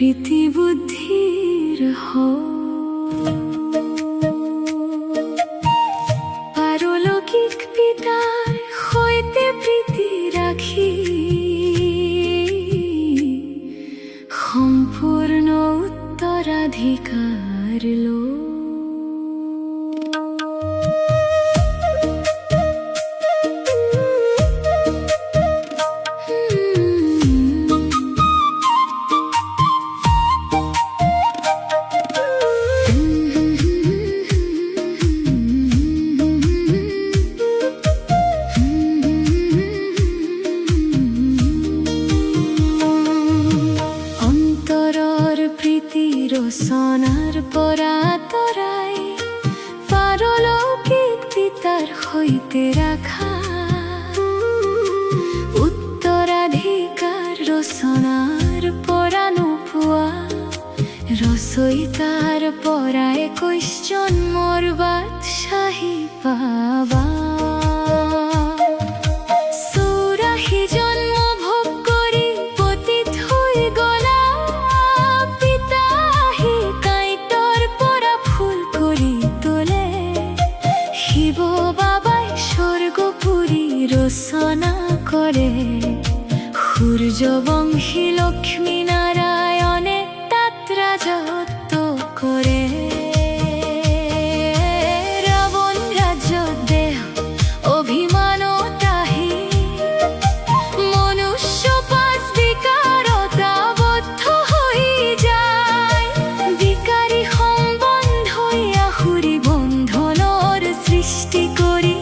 প্ৰীতি বুদ্ধিৰ পাৰলৌকিক পিতাৰ হইতে প্ৰীতি ৰাখি সম্পূৰ্ণ উত্তৰাধিকাৰ লো। ৰচনাৰ পৰা তৰাই পাৰলৌকিক পিতাৰ সৈতে ৰাখা উত্তৰাধিকাৰ ৰচনাৰ পৰা নোপোৱা ৰচয়িতাৰ পৰা 21 জন্মৰ বাদশাহী পাবা। রচনা করে সূর্যবংশী লক্ষ্মী নারায়ণে তাত রাজত্ব করে। রাবণ রাজ্য দেহ অভিমান তাহি মনুষ্য পাঁচ বিকারতা বদ্ধ হয়ে যায়। বিকারী সম্বন্ধই আহুরি বন্ধনৰ সৃষ্টি কৰি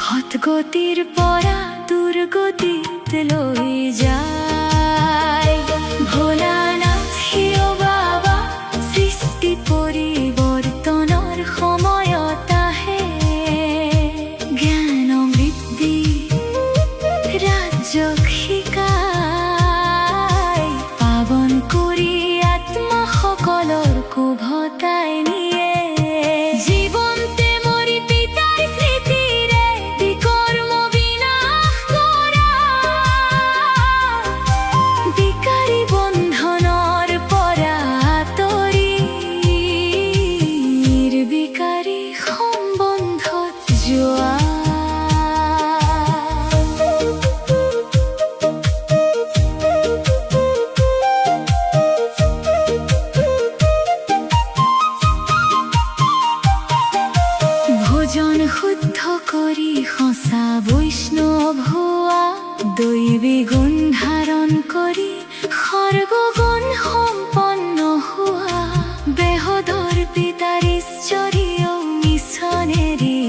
সৎগতিৰ পৰা দুৰ্গতিত লৈ যায়। ভোলানাথ শিৱ বাবা সৃষ্টি পৰিৱৰ্তনৰ সময়ত আহে জ্ঞান বৃদ্ধি ৰাজ্যক শিকায় পাৱন কৰি আত্মা সকলৰ কুভতাই নিয়ে। ভোজন শুদ্ধ কৰি সঁচা বৈষ্ণৱ হোৱা দৈবী গুণ ধাৰণ কৰি সৰ্বগুণ সম্পন্ন হোৱা বেহদৰ পিতাৰ ঈশ্বৰীয় মিছনেৰে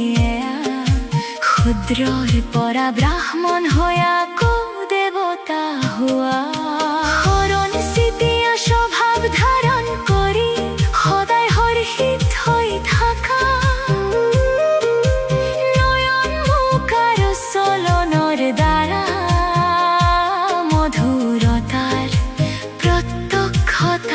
শূদ্ৰৰ পৰা ব্ৰাহ্মণ হৈ আকৌ দেৱতা হোৱা। শৰণ চিতিয়া স্বভাৱ ধাৰণ কৰি সদায় হৰ্ষিত হৈ থকা চলনৰ দ্বাৰা মধুৰতাৰ প্ৰত্যক্ষত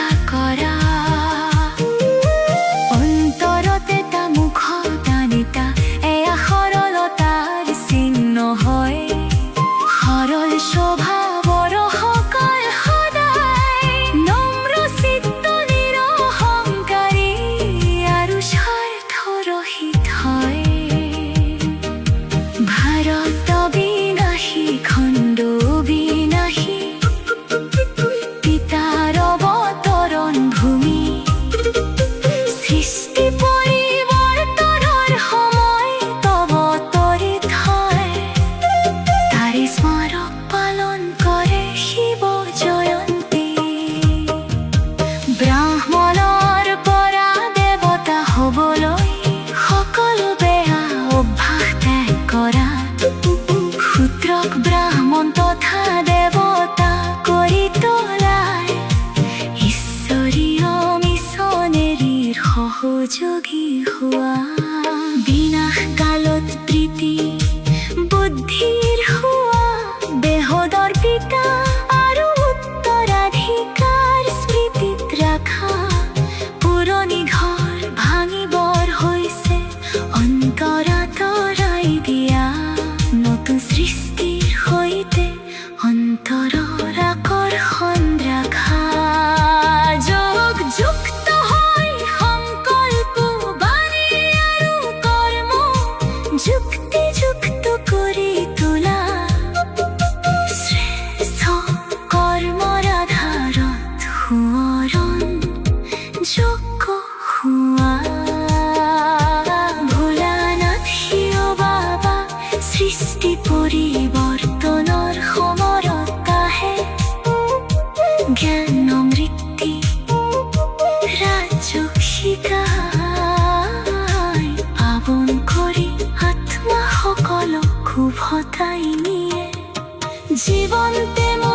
মাথায় নিয়ে জীবন তেমন